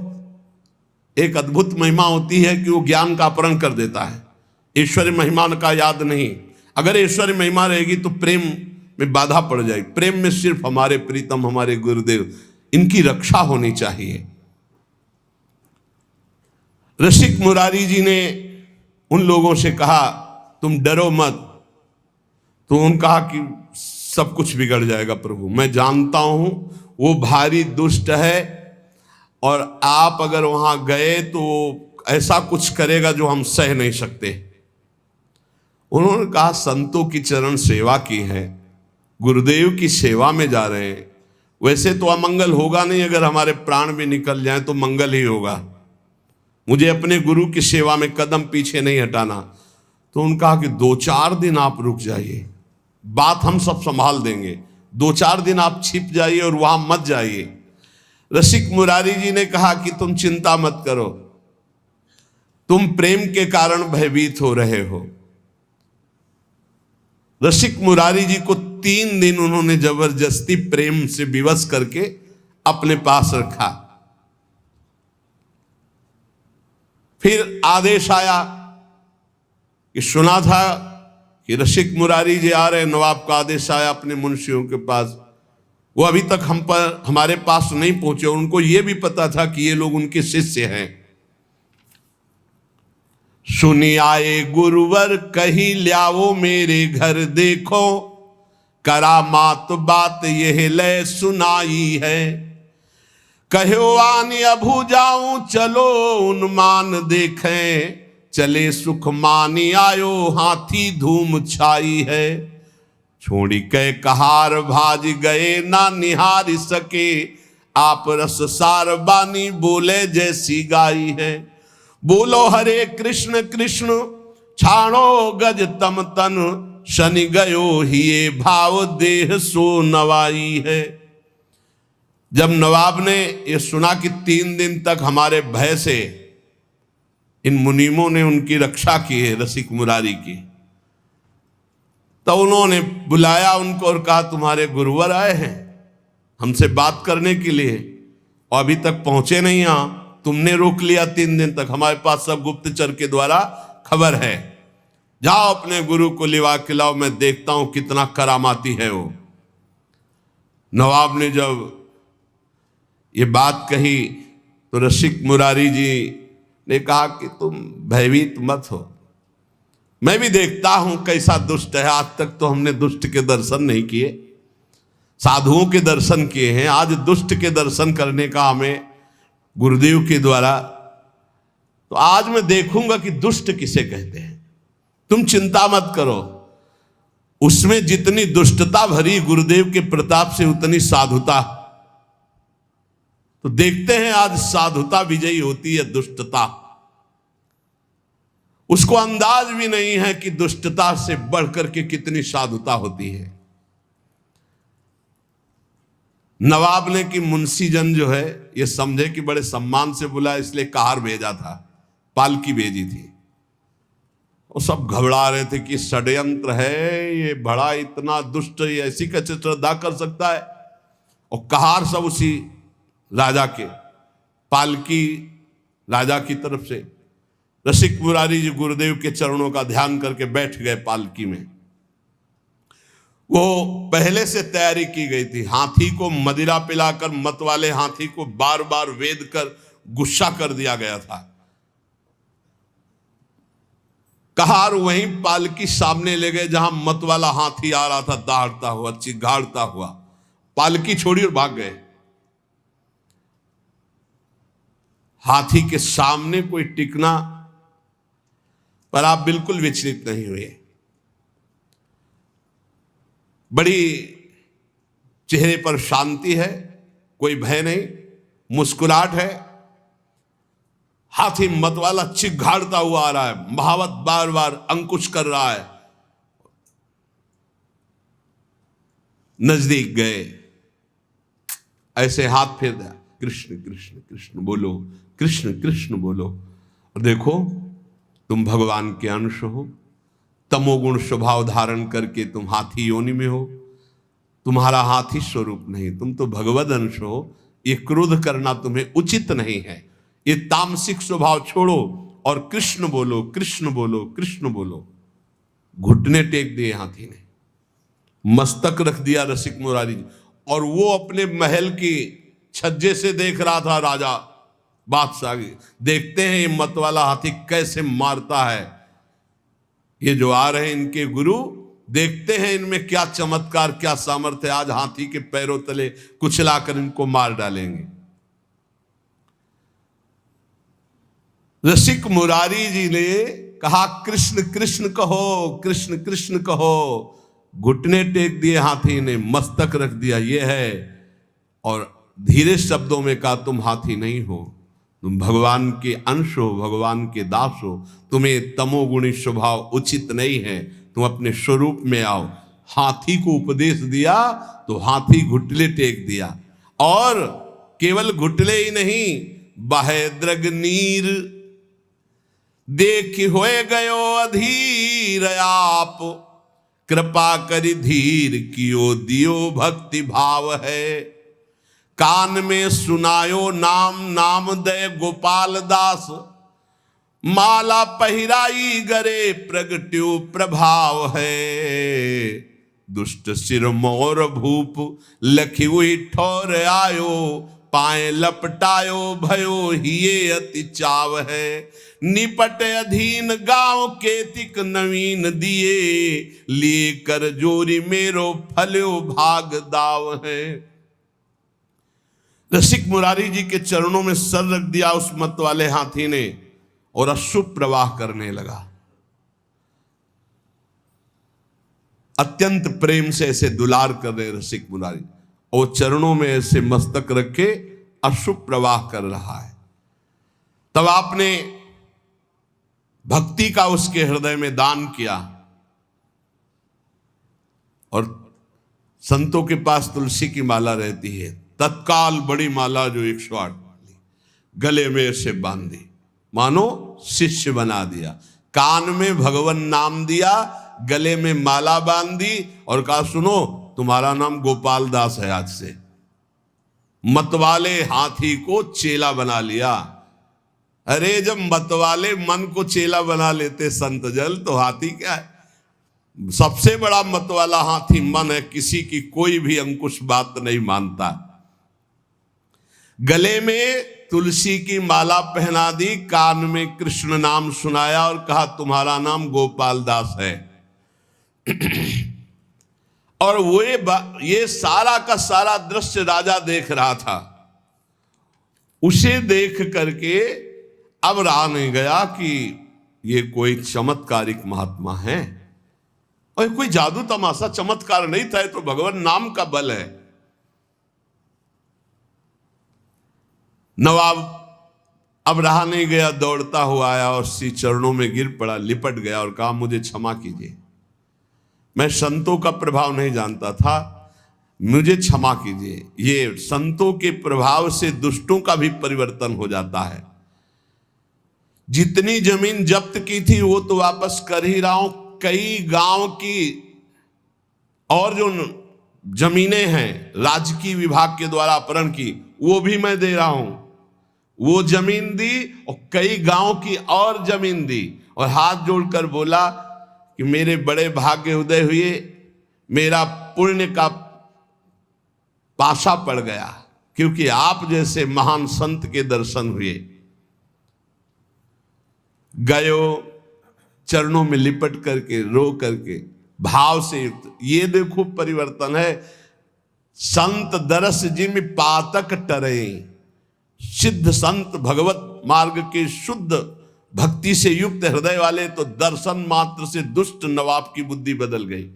एक अद्भुत महिमा होती है कि वो ज्ञान का अपहरण कर देता है। ईश्वरी महिमा का याद नहीं, अगर ईश्वरी महिमा रहेगी तो प्रेम में बाधा पड़ जाएगी। प्रेम में सिर्फ हमारे प्रीतम, हमारे गुरुदेव, इनकी रक्षा होनी चाहिए। रसिक मुरारी जी ने उन लोगों से कहा तुम डरो मत। तो उन्होंने कहा कि सब कुछ बिगड़ जाएगा प्रभु, मैं जानता हूं वो भारी दुष्ट है और आप अगर वहां गए तो ऐसा कुछ करेगा जो हम सह नहीं सकते। उन्होंने कहा संतों की चरण सेवा की है, गुरुदेव की सेवा में जा रहे हैं, वैसे तो अमंगल होगा नहीं, अगर हमारे प्राण भी निकल जाए तो मंगल ही होगा। मुझे अपने गुरु की सेवा में कदम पीछे नहीं हटाना। तो उन्होंने कहा कि 2-4 दिन आप रुक जाइए, बात हम सब संभाल देंगे, 2-4 दिन आप छिप जाइए और वहां मत जाइए। रसिक मुरारी जी ने कहा कि तुम चिंता मत करो, तुम प्रेम के कारण भयभीत हो रहे हो। रसिक मुरारी जी को 3 दिन उन्होंने जबरदस्ती प्रेम से विवश करके अपने पास रखा। फिर आदेश आया कि सुना था कि रसिक मुरारी जी आ रहे, नवाब का आदेश आया अपने मुंशियों के पास। वो अभी तक हमारे पास नहीं पहुंचे। उनको ये भी पता था कि ये लोग उनके शिष्य हैं। सुनी आए गुरुवर कही ल्याओ मेरे घर देखो, करामात बात यह ले सुनाई है। कहो आन अभू जाऊं चलो उन्मान देखें, चले सुख मानी आयो हाथी धूम छाई है। छोड़ी के कहार भाज गए ना निहार सके, आप रस सार बानी बोले जैसी गाई है। बोलो हरे कृष्ण कृष्ण छाणो गज तम तन, शनि गयो हिये भाव देह सो नवाई है। जब नवाब ने ये सुना कि 3 दिन तक हमारे भय से इन मुनीमों ने उनकी रक्षा की है, रसिक मुरारी की, तो उन्होंने बुलाया उनको और कहा तुम्हारे गुरुवर आए हैं हमसे बात करने के लिए और अभी तक पहुंचे नहीं। यहां तुमने रोक लिया 3 दिन तक, हमारे पास सब गुप्तचर के द्वारा खबर है। जाओ अपने गुरु को लिवा के लाओ, मैं देखता हूं कितना करामाती है वो। नवाब ने जब ये बात कही तो रसिक मुरारी जी ने कहा कि तुम भयभीत मत हो, मैं भी देखता हूं कैसा दुष्ट है। आज तक तो हमने दुष्ट के दर्शन नहीं किए, साधुओं के दर्शन किए हैं। आज दुष्ट के दर्शन करने का हमें गुरुदेव के द्वारा, तो आज मैं देखूंगा कि दुष्ट किसे कहते हैं। तुम चिंता मत करो, उसमें जितनी दुष्टता भरी गुरुदेव के प्रताप से उतनी साधुता। तो देखते हैं आज साधुता विजयी होती है दुष्टता। उसको अंदाज भी नहीं है कि दुष्टता से बढ़कर के कितनी साधुता होती है। नवाब ने कि मुंशीजन जो है ये समझे कि बड़े सम्मान से बुला, इसलिए कहार भेजा था, पालकी भेजी थी। वो सब घबरा रहे थे कि षड्यंत्र है, ये बड़ा इतना दुष्ट, ये ऐसी कैसे श्रद्धा कर सकता है। और कहार सब उसी राजा के, पालकी राजा की तरफ से। रसिक मुरारी जी गुरुदेव के चरणों का ध्यान करके बैठ गए पालकी में। वो पहले से तैयारी की गई थी। हाथी को मदिरा पिलाकर मत वाले हाथी को बार बार वेद कर गुस्सा कर दिया गया था। कहार वहीं पालकी सामने ले गए जहां मत वाला हाथी आ रहा था, दहाड़ता हुआ, चिघाड़ता हुआ। पालकी छोड़ी और भाग गए। हाथी के सामने कोई टिकना, पर आप बिल्कुल विचलित नहीं हुए। बड़ी चेहरे पर शांति है, कोई भय नहीं, मुस्कुराहट है। हाथी मतवाला चिघाड़ता हुआ आ रहा है, महावत बार बार अंकुश कर रहा है। नजदीक गए, ऐसे हाथ फेर दिया, कृष्ण कृष्ण कृष्ण बोलो, कृष्ण कृष्ण बोलो। और देखो तुम भगवान के अंश हो, तमोगुण स्वभाव धारण करके तुम हाथी योनि में हो। तुम्हारा हाथी स्वरूप नहीं, तुम तो भगवद अंश हो। ये क्रोध करना तुम्हें उचित नहीं है। ये तामसिक स्वभाव छोड़ो और कृष्ण बोलो, कृष्ण बोलो, कृष्ण बोलो। घुटने टेक दिए हाथी ने, मस्तक रख दिया रसिक मुरारी जी। और वो अपने महल की छज्जे से देख रहा था राजा बादशाह। देखते हैं ये मत वाला हाथी कैसे मारता है। ये जो आ रहे हैं इनके गुरु, देखते हैं इनमें क्या चमत्कार, क्या सामर्थ्य। आज हाथी के पैरों तले कुचलाकर इनको मार डालेंगे। रसिक मुरारी जी ने कहा कृष्ण कृष्ण कहो, कृष्ण कृष्ण कहो। घुटने टेक दिए हाथी ने, मस्तक रख दिया, ये है। और धीरे शब्दों में कहा तुम हाथी नहीं हो, तुम भगवान के अंश हो, भगवान के दास हो। तुम्हें तमोगुणी स्वभाव उचित नहीं है, तुम अपने स्वरूप में आओ। हाथी को उपदेश दिया तो हाथी घुटले टेक दिया, और केवल घुटले ही नहीं, बहे द्रग नीर देख होए गयो अधीर आप, कृपा करी धीर कियो दियो भक्ति भाव है। कान में सुनायो नाम, नाम दे गोपाल दास, माला पहिराई गरे प्रगट्यो प्रभाव है। दुष्ट सिर मोर भूप लखी हुई ठोर आयो, पाए लपटायो भयो हिये अति चाव है। निपट अधीन गांव केतिक नवीन दिए, लिए कर जोरी मेरो फल्यो भाग दाव है। रसिक मुरारी जी के चरणों में सर रख दिया उस मत वाले हाथी ने, और अश्रु प्रवाह करने लगा। अत्यंत प्रेम से ऐसे दुलार कर रहे रसिक मुरारी, और चरणों में ऐसे मस्तक रखे अश्रु प्रवाह कर रहा है। तब आपने भक्ति का उसके हृदय में दान किया, और संतों के पास तुलसी की माला रहती है, तत्काल बड़ी माला जो 108 गले में ऐसे बांधी, मानो शिष्य बना दिया। कान में भगवान नाम दिया, गले में माला बांधी, और कहा सुनो तुम्हारा नाम गोपाल दास है आज से। मतवाले हाथी को चेला बना लिया। अरे जब मतवाले मन को चेला बना लेते संत जल, तो हाथी क्या है? सबसे बड़ा मतवाला हाथी मन है, किसी की कोई भी अंकुश बात नहीं मानता। गले में तुलसी की माला पहना दी, कान में कृष्ण नाम सुनाया और कहा तुम्हारा नाम गोपाल दास है। और वो ये सारा का सारा दृश्य राजा देख रहा था। उसे देख करके अब रहा नहीं गया कि ये कोई चमत्कारिक महात्मा है, और कोई जादू तमाशा चमत्कार नहीं था, तो भगवान नाम का बल है। नवाब अब रहा नहीं गया, दौड़ता हुआ आया और श्री चरणों में गिर पड़ा, लिपट गया और कहा मुझे क्षमा कीजिए, मैं संतों का प्रभाव नहीं जानता था, मुझे क्षमा कीजिए। ये संतों के प्रभाव से दुष्टों का भी परिवर्तन हो जाता है। जितनी जमीन जब्त की थी वो तो वापस कर ही रहा हूं, कई गांव की और जो जमीनें हैं राजकीय विभाग के द्वारा अपहरण की, वो भी मैं दे रहा हूं। वो जमीन दी और कई गांव की और जमीन दी, और हाथ जोड़कर बोला कि मेरे बड़े भाग्य उदय हुए, मेरा पुण्य का पाशा पड़ गया, क्योंकि आप जैसे महान संत के दर्शन हुए। गयो चरणों में लिपट करके, रो करके, भाव से युक्त। ये देखो परिवर्तन है। संत दरस जिम पातक टरे, सिद्ध संत भगवत मार्ग के शुद्ध भक्ति से युक्त हृदय वाले तो दर्शन मात्र से दुष्ट नवाब की बुद्धि बदल गई।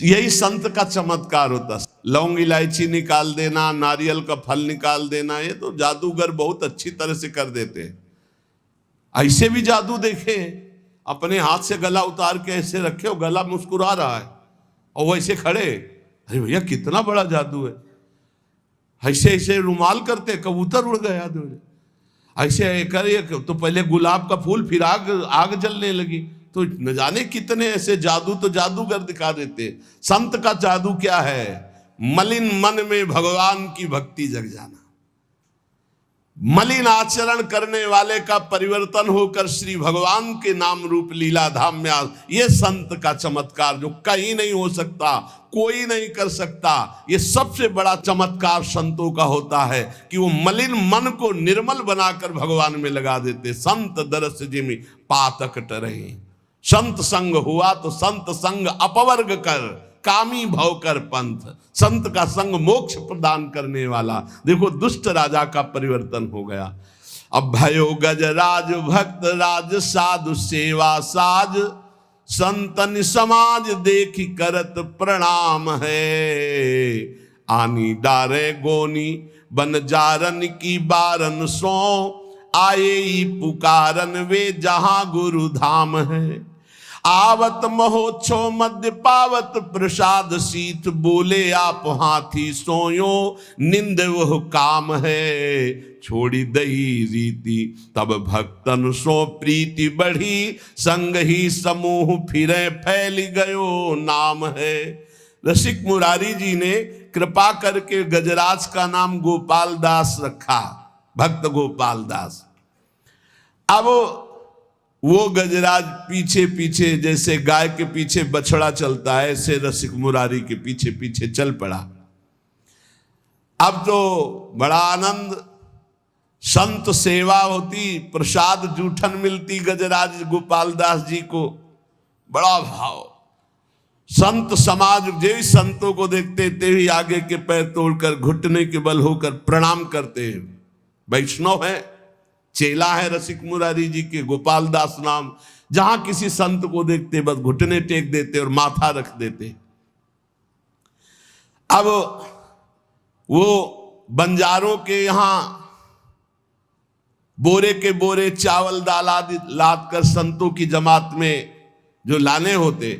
यही संत का चमत्कार होता। लौंग इलायची निकाल देना, नारियल का फल निकाल देना, ये तो जादूगर बहुत अच्छी तरह से कर देते हैं। ऐसे भी जादू देखे, अपने हाथ से गला उतार के ऐसे रखे हो, गला मुस्कुरा रहा है और वो ऐसे खड़े, अरे भैया कितना बड़ा जादू है। ऐसे ऐसे रुमाल करते, कबूतर उड़ गया, ऐसे करे तो पहले गुलाब का फूल, फिर आग जलने लगी। तो न जाने कितने ऐसे जादू तो जादूगर दिखा देते। संत का जादू क्या है? मलिन मन में भगवान की भक्ति जग जाना। मलिन आचरण करने वाले का परिवर्तन होकर श्री भगवान के नाम रूप लीला धाम में आ, ये संत का चमत्कार जो कहीं नहीं हो सकता, कोई नहीं कर सकता। ये सबसे बड़ा चमत्कार संतों का होता है कि वो मलिन मन को निर्मल बनाकर भगवान में लगा देते। संत दरस जिमि पातक टरहि, संत संग हुआ तो संत संग अपवर्ग कर, कामी भव कर पंथ। संत का संग मोक्ष प्रदान करने वाला। देखो दुष्ट राजा का परिवर्तन हो गया। अब भयो गजराज भक्त राज, साधु सेवा साज, संतन समाज देखी करत प्रणाम है। आनी डारे गोनी बन जारन की बारन सो, आए ही पुकारन वे जहां गुरु धाम है। आवत महोत्सव मध्य पावत प्रसाद शीत, बोले आप हाथी सोयो निंद वह काम है। छोड़ी दई रीति तब भक्तन सो प्रीति बढ़ी, संग ही समूह फिरे फैल गयो नाम है। रसिक मुरारी जी ने कृपा करके गजराज का नाम गोपाल दास रखा, भक्त गोपाल दास। अब वो गजराज पीछे पीछे जैसे गाय के पीछे बछड़ा चलता है, ऐसे रसिक मुरारी के पीछे पीछे चल पड़ा। अब तो बड़ा आनंद, संत सेवा होती, प्रसाद जूठन मिलती गजराज गोपाल दास जी को, बड़ा भाव। संत समाज जो संतों को देखते थे ही आगे के पैर तोड़कर घुटने के बल होकर प्रणाम करते हैं। वैष्णव है, चेला है रसिक मुरारी जी के, गोपाल दास नाम। जहां किसी संत को देखते बस घुटने टेक देते और माथा रख देते। अब वो बंजारों के यहां बोरे के बोरे चावल दाल आदि लाद कर संतों की जमात में जो लाने होते,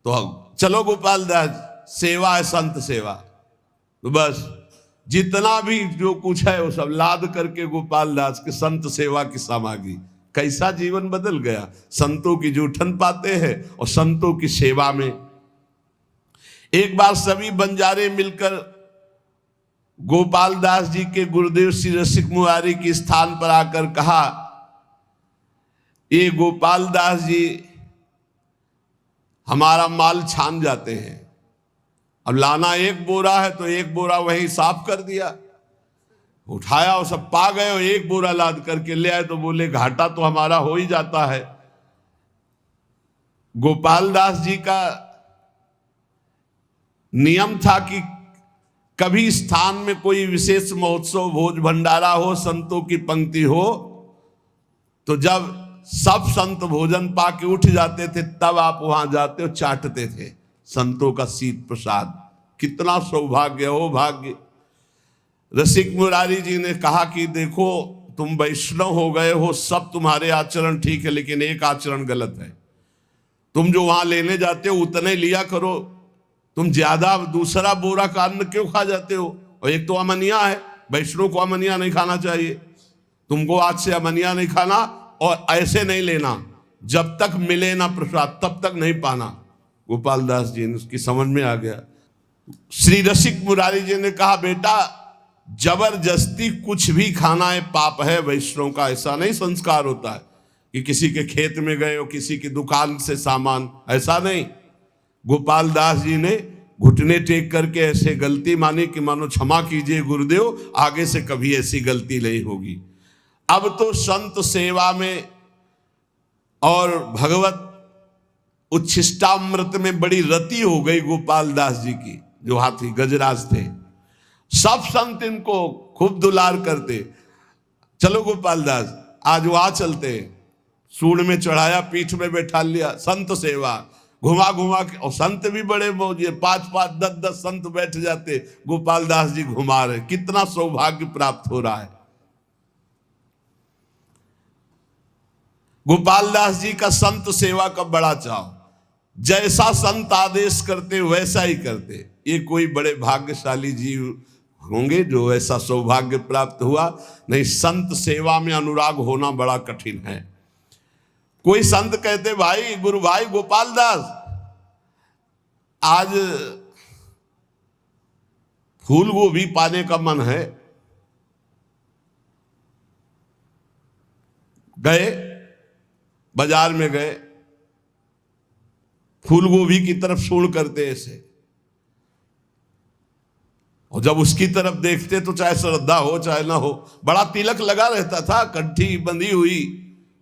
तो चलो गोपाल दास सेवा है, संत सेवा, तो बस जितना भी जो कुछ है वो सब लाद करके गोपाल दास के संत सेवा की सामग्री। कैसा जीवन बदल गया, संतों की जूठन पाते हैं और संतों की सेवा में। एक बार सभी बंजारे मिलकर गोपाल दास जी के गुरुदेव श्री रसिक मुरारी के स्थान पर आकर कहा, ये गोपाल दास जी हमारा माल छान जाते हैं, अब लाना एक बोरा है तो एक बोरा वहीं साफ कर दिया, उठाया और सब पा गए और एक बोरा लाद करके ले आए, तो बोले घाटा तो हमारा हो ही जाता है। गोपाल दास जी का नियम था कि कभी स्थान में कोई विशेष महोत्सव भोज भंडारा हो, संतों की पंक्ति हो, तो जब सब संत भोजन पाके उठ जाते थे तब आप वहां जाते और चाटते थे संतों का शीत प्रसाद। कितना सौभाग्य हो भाग्य। रसिक मुरारी जी ने कहा कि देखो तुम वैष्णव हो गए हो, सब तुम्हारे आचरण ठीक है, लेकिन एक आचरण गलत है। तुम जो वहां लेने जाते हो उतने लिया करो, तुम ज्यादा दूसरा बोरा का अन्न क्यों खा जाते हो? और एक तो अमनिया है, वैष्णव को अमनिया नहीं खाना चाहिए। तुमको आज से अमनिया नहीं खाना और ऐसे नहीं लेना, जब तक मिले ना प्रसाद तब तक नहीं पाना। गोपाल दास जी ने उसकी समझ में आ गया। श्री रसिक मुरारी जी ने कहा, बेटा जबरदस्ती कुछ भी खाना है पाप है वैष्णव का। ऐसा नहीं संस्कार होता है कि किसी के खेत में गए हो, किसी की दुकान से सामान, ऐसा नहीं। गोपाल दास जी ने घुटने टेक करके ऐसे गलती मानी कि मानो क्षमा कीजिए गुरुदेव, आगे से कभी ऐसी गलती नहीं होगी। अब तो संत सेवा में और भगवत उच्छिष्टामृत में बड़ी रति हो गई गोपाल दास जी की, जो हाथी गजराज थे। सब संत इनको खूब दुलार करते। चलो गोपाल दास आज वहां चलते, सूंड में चढ़ाया, पीठ में बैठा लिया, संत सेवा घुमा घुमा के। और संत भी बड़े मौजे, 5-5, 10-10 संत बैठ जाते, गोपाल दास जी घुमा रहे। कितना सौभाग्य प्राप्त हो रहा है। गोपाल दास जी का संत सेवा का बड़ा चाव, जैसा संत आदेश करते वैसा ही करते। ये कोई बड़े भाग्यशाली जीव होंगे जो ऐसा सौभाग्य प्राप्त हुआ। नहीं, संत सेवा में अनुराग होना बड़ा कठिन है। कोई संत कहते, भाई गुरु भाई गोपाल दास आज फूल गोभी पाने का मन है। गए बाजार में गए, फूल गोभी की तरफ सूंड करते ऐसे, और जब उसकी तरफ देखते तो चाहे श्रद्धा हो चाहे ना हो, बड़ा तिलक लगा रहता था, कंठी बंधी हुई,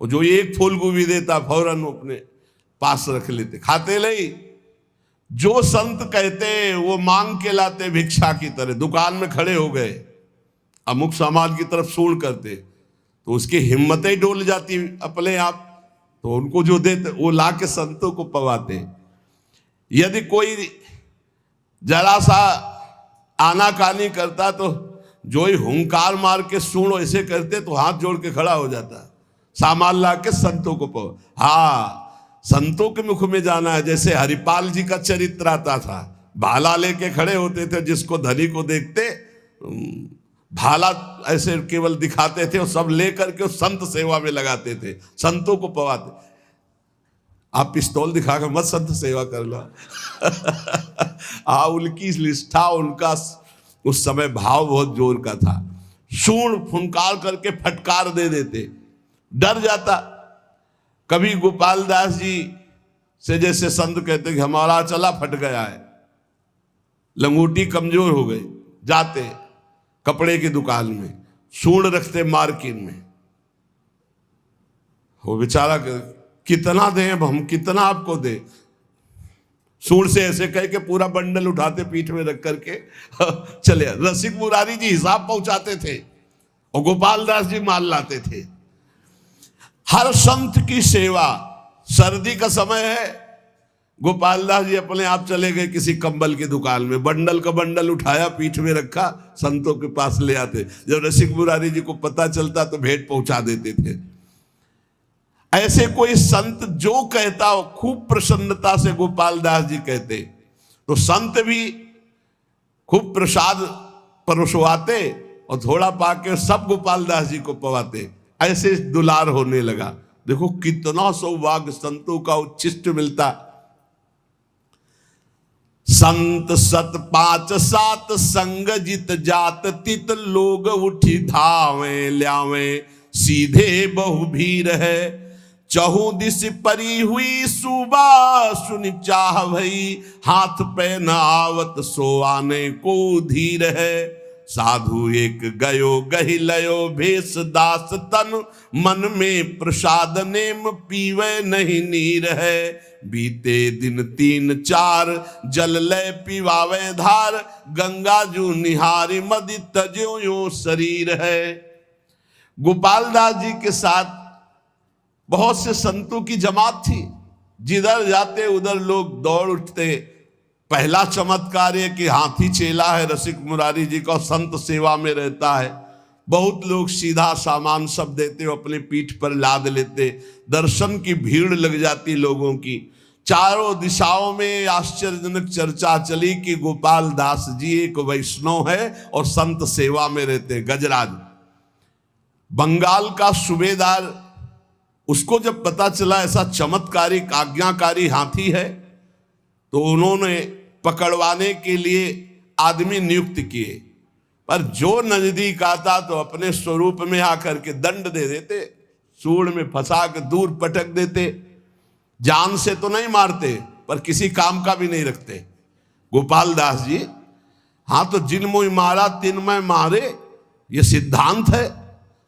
और जो एक फूल गोभी देता फौरन अपने पास रख लेते, खाते नहीं। जो संत कहते वो मांग के लाते भिक्षा की तरह। दुकान में खड़े हो गए, अमुक सामान की तरफ सूंड करते, तो उसकी हिम्मतें डोल जाती अपने आप, तो उनको जो देते वो ला के संतों को पवाते। यदि कोई जरा सा आनाकानी करता तो जो ही हुंकार मार के सूंड ऐसे करते तो हाथ जोड़ के खड़ा हो जाता, सामान ला के संतों को पवा। हाँ, संतों के मुख में जाना है। जैसे हरिपाल जी का चरित्र आता था, भाला लेके खड़े होते थे, जिसको धनी को देखते भाला ऐसे केवल दिखाते थे और सब लेकर के उस संत सेवा में लगाते थे, संतों को पवाते। आप पिस्तौल दिखाकर मत संत सेवा कर लो। उनकी निष्ठा, उनका उस समय भाव बहुत जोर का था। सूंड फुनकार करके फटकार दे देते, डर जाता। कभी गोपाल दास जी से जैसे संत कहते कि हमारा चला फट गया है, लंगोटी कमजोर हो गई, जाते कपड़े की दुकान में सूंड रखते मार्किन में। वो बेचारा कितना दें, अब हम कितना आपको दें। सूंड से ऐसे कह के पूरा बंडल उठाते, पीठ में रख करके चले। रसिक मुरारी जी हिसाब पहुंचाते थे और गोपाल दास जी माल लाते थे। हर संत की सेवा। सर्दी का समय है, गोपाल दास जी अपने आप चले गए किसी कंबल की दुकान में, बंडल का बंडल उठाया, पीठ में रखा, संतों के पास ले आते। जब रसिक मुरारी जी को पता चलता तो भेंट पहुंचा देते थे। ऐसे कोई संत जो कहता हो, खूब प्रसन्नता से गोपाल दास जी कहते, तो संत भी खूब प्रसाद परोसवाते और थोड़ा पाके सब गोपाल दास जी को पवाते। ऐसे दुलार होने लगा। देखो कितना सौभाग्य संतों का उच्छिष्ट मिलता। संत सत पांच सात संग जित जात तित लोग उठी धावे ल्यावे सीधे बहु भीर है। चहु दिस परी हुई सुबह सुन चाह भई हाथ पे न आवत सो आने को धीर है। साधु एक गयो गहि लयो भेष दास तन मन में प्रसाद नेम पीवे नहीं नीर है। बीते दिन 3-4 जल लय पीवावे धार गंगा जू निहारी मदि तजो यो शरीर है। गोपाल दास जी के साथ बहुत से संतों की जमात थी। जिधर जाते उधर लोग दौड़ उठते। पहला चमत्कार है कि हाथी चेला है रसिक मुरारी जी का, संत सेवा में रहता है। बहुत लोग सीधा सामान सब देते हो, अपने पीठ पर लाद लेते। दर्शन की भीड़ लग जाती लोगों की। चारों दिशाओं में आश्चर्यजनक चर्चा चली कि गोपाल दास जी एक वैष्णव है और संत सेवा में रहते। गजराज बंगाल का सूबेदार, उसको जब पता चला ऐसा चमत्कारिक आज्ञाकारी हाथी है, तो उन्होंने पकड़वाने के लिए आदमी नियुक्त किए। पर जो नजदीक आता तो अपने स्वरूप में आकर के दंड दे देते, सूंड में फंसा के दूर पटक देते। जान से तो नहीं मारते पर किसी काम का भी नहीं रखते। गोपाल दास जी हाँ, तो जिन मुँह मारा तिन मैं मारे, ये सिद्धांत है।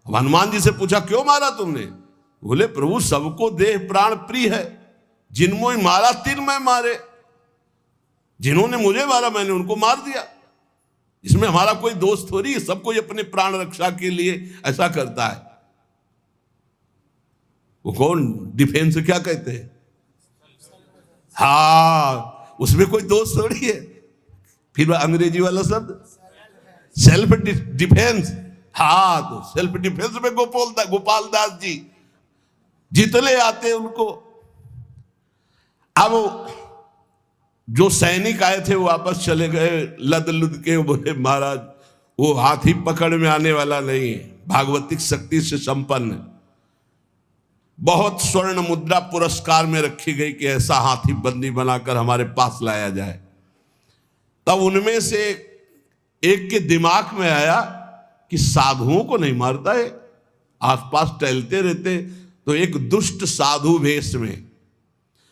हनुमान जी से पूछा क्यों मारा तुमने? बोले प्रभु सबको देह प्राण प्रिय है, जिन मुँह मारा तिन मैं मारे। जिन्होंने मुझे मारा मैंने उनको मार दिया। इसमें हमारा कोई दोष थोड़ी है, सब कोई अपने प्राण रक्षा के लिए ऐसा करता है। वो कौन डिफेंस क्या कहते हैं? हाँ, उसमें कोई दोष थोड़ी है। फिर अंग्रेजी वाला शब्द सेल्फ डिफेंस। हाँ, तो सेल्फ डिफेंस में गोपाल दास जी जितने आते उनको। अब जो सैनिक आए थे वो वापस चले गए लद लुद के। बोले महाराज वो हाथी पकड़ में आने वाला नहीं है, भागवतिक शक्ति से संपन्न। बहुत स्वर्ण मुद्रा पुरस्कार में रखी गई कि ऐसा हाथी बंदी बनाकर हमारे पास लाया जाए। तब उनमें से एक के दिमाग में आया कि साधुओं को नहीं मारता है, आसपास टहलते रहते। तो एक दुष्ट साधु वेश में,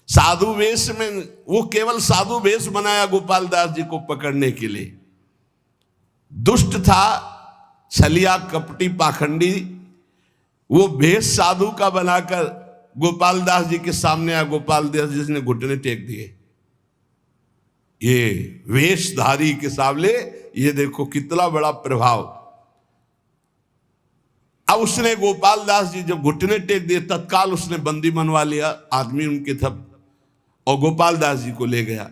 साधु वेश में, वो केवल साधु वेश बनाया गोपाल दास जी को पकड़ने के लिए। दुष्ट था, छलिया कपटी पाखंडी। वो वेश साधु का बनाकर गोपाल दास जी के सामने आया। गोपाल दास जी ने घुटने टेक दिए। ये वेशधारी के सामने ये देखो कितना बड़ा प्रभाव। अब उसने गोपाल दास जी जब घुटने टेक दिए, तत्काल उसने बंदी बनवा लिया। आदमी उनके थे और गोपाल दास जी को ले गया।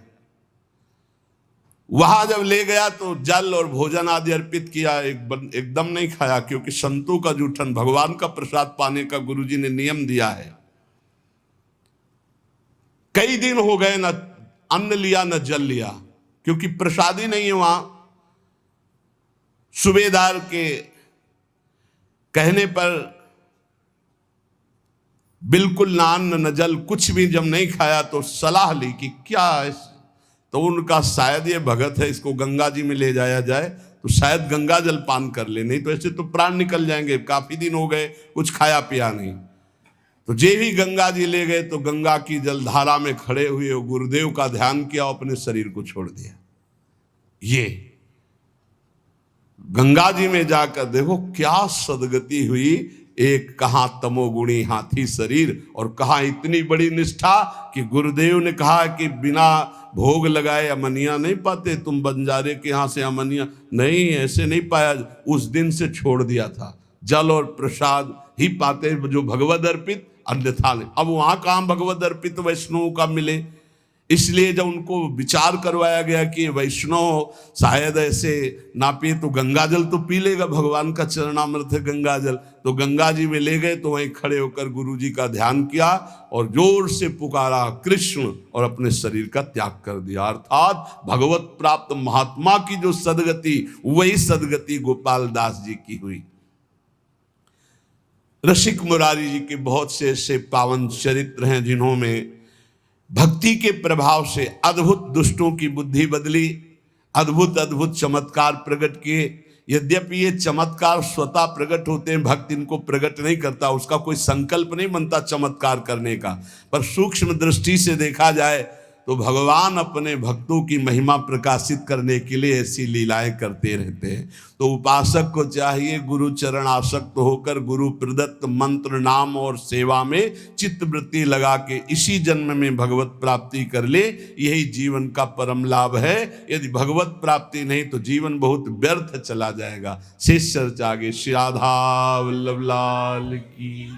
वहां जब ले गया तो जल और भोजन आदि अर्पित किया। एकदम नहीं खाया, क्योंकि संतों का जूठन, भगवान का प्रसाद पाने का गुरुजी ने नियम दिया है। कई दिन हो गए न अन्न लिया न जल लिया, क्योंकि प्रसादी नहीं है वहां। सूबेदार के कहने पर बिल्कुल ना अन्न न जल, कुछ भी जब नहीं खाया तो सलाह ली कि क्या है, तो उनका शायद ये भगत है, इसको गंगा जी में ले जाया जाए तो शायद गंगा जल पान कर ले, नहीं तो ऐसे तो प्राण निकल जाएंगे, काफी दिन हो गए कुछ खाया पिया नहीं। तो जे भी गंगा जी ले गए तो गंगा की जलधारा में खड़े हुए गुरुदेव का ध्यान किया, अपने शरीर को छोड़ दिया। ये गंगा जी में जाकर देखो क्या सदगति हुई। एक कहा तमोगुणी हाथी शरीर, और कहा इतनी बड़ी निष्ठा कि गुरुदेव ने कहा कि बिना भोग लगाए अमनिया नहीं पाते, तुम बंजारे के यहाँ से अमनिया नहीं, ऐसे नहीं पाया। उस दिन से छोड़ दिया था, जल और प्रसाद ही पाते जो भगवद अर्पित, अन्यथा नहीं। अब वहां कहाँ भगवद अर्पित वैष्णव का मिले, इसलिए जब उनको विचार करवाया गया कि वैष्णव शायद ऐसे ना पिए तो गंगा जल तो पी लेगा, भगवान का चरणामृत है गंगा जल, तो गंगा जी में ले गए। तो वहीं खड़े होकर गुरु जी का ध्यान किया और जोर से पुकारा कृष्ण, और अपने शरीर का त्याग कर दिया। अर्थात भगवत प्राप्त महात्मा की जो सदगति, वही सदगति गोपाल दास जी की हुई। रसिक मुरारी जी के बहुत से ऐसे पावन चरित्र हैं जिन्होंने भक्ति के प्रभाव से अद्भुत दुष्टों की बुद्धि बदली, अद्भुत अद्भुत चमत्कार प्रकट किए। यद्यपि ये चमत्कार स्वतः प्रकट होते हैं, भक्त इनको प्रकट नहीं करता, उसका कोई संकल्प नहीं बनता चमत्कार करने का, पर सूक्ष्म दृष्टि से देखा जाए तो भगवान अपने भक्तों की महिमा प्रकाशित करने के लिए ऐसी लीलाएं करते रहते हैं। तो उपासक को चाहिए गुरु चरण आसक्त होकर गुरु प्रदत्त मंत्र नाम और सेवा में चित्तवृत्ति लगा के इसी जन्म में भगवत प्राप्ति कर ले, यही जीवन का परम लाभ है। यदि भगवत प्राप्ति नहीं तो जीवन बहुत व्यर्थ चला जाएगा। शेष चर्चा आगे। श्री राधा वल्लभ लाल की।